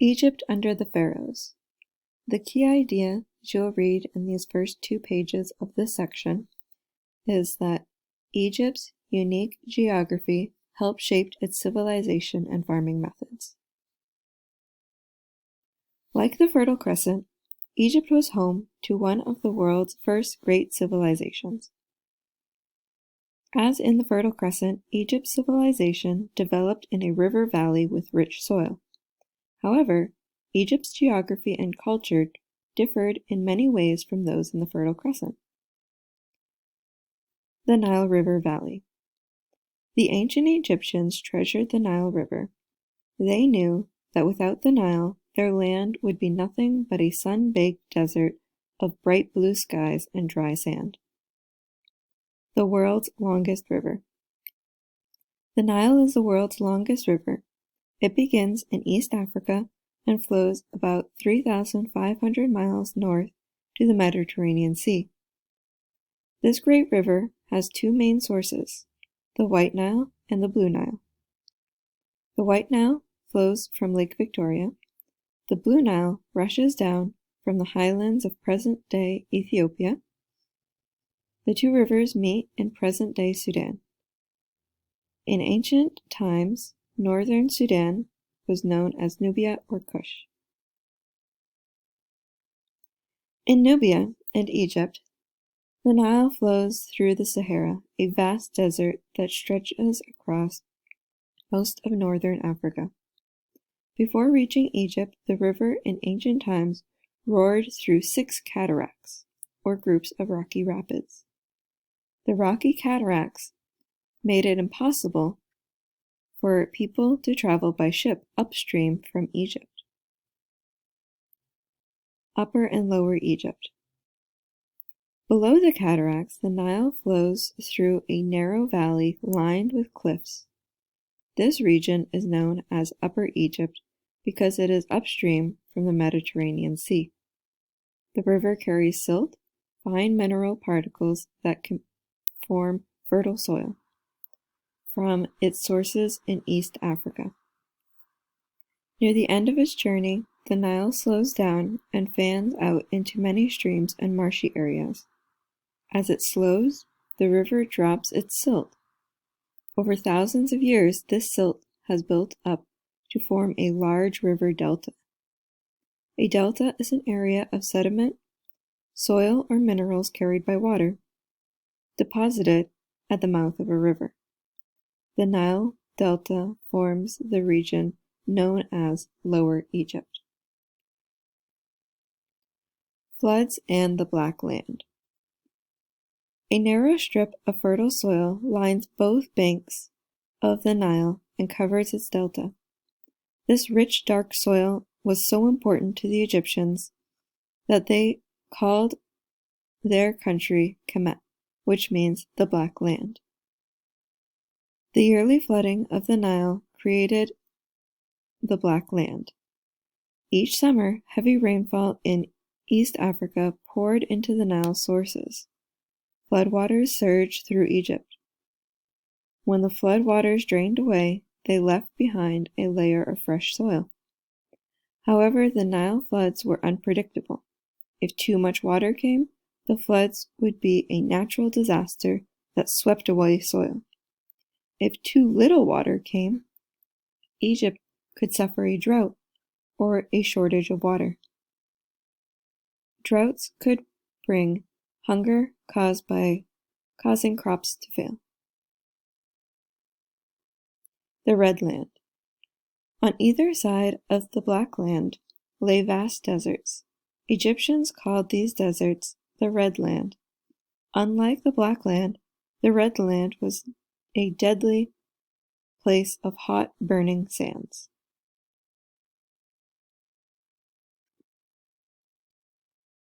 Egypt under the Pharaohs. The key idea that you'll read in these first 2 pages of this section is that Egypt's unique geography helped shape its civilization and farming methods. Like the Fertile Crescent, Egypt was home to one of the world's first great civilizations. As in the Fertile Crescent, Egypt's civilization developed in a river valley with rich soil. However, Egypt's geography and culture differed in many ways from those in the Fertile Crescent. The Nile River Valley. The ancient Egyptians treasured the Nile River. They knew that without the Nile, their land would be nothing but a sun-baked desert of bright blue skies and dry sand. The world's longest river. The Nile is the world's longest river. It begins in East Africa and flows about 3,500 miles north to the Mediterranean Sea. This great river has 2 main sources, the White Nile and the Blue Nile. The White Nile flows from Lake Victoria. The Blue Nile rushes down from the highlands of present-day Ethiopia. The 2 rivers meet in present-day Sudan. In ancient times, northern Sudan was known as Nubia or Kush. In Nubia and Egypt, the Nile flows through the Sahara, a vast desert that stretches across most of northern Africa. Before reaching Egypt, the river in ancient times roared through 6 cataracts, or groups of rocky rapids. The rocky cataracts made it impossible for people to travel by ship upstream from Egypt. Upper and Lower Egypt. Below the cataracts, the Nile flows through a narrow valley lined with cliffs. This region is known as Upper Egypt because it is upstream from the Mediterranean Sea. The river carries silt, fine mineral particles that can form fertile soil, from its sources in East Africa. Near the end of its journey, the Nile slows down and fans out into many streams and marshy areas. As it slows, the river drops its silt. Over thousands of years, this silt has built up to form a large river delta. A delta is an area of sediment, soil, or minerals carried by water, deposited at the mouth of a river. The Nile Delta forms the region known as Lower Egypt. Floods and the Black Land. A narrow strip of fertile soil lines both banks of the Nile and covers its delta. This rich, dark soil was so important to the Egyptians that they called their country Kemet, which means the Black Land. The yearly flooding of the Nile created the Black Land. Each summer, heavy rainfall in East Africa poured into the Nile sources. Floodwaters surged through Egypt. When the floodwaters drained away, they left behind a layer of fresh soil. However, the Nile floods were unpredictable. If too much water came, the floods would be a natural disaster that swept away soil. If too little water came, Egypt could suffer a drought or a shortage of water. Droughts could bring hunger causing crops to fail. The Red Land. On either side of the Black Land lay vast deserts. Egyptians called these deserts the Red Land. Unlike the Black Land, the Red Land was a deadly place of hot, burning sands.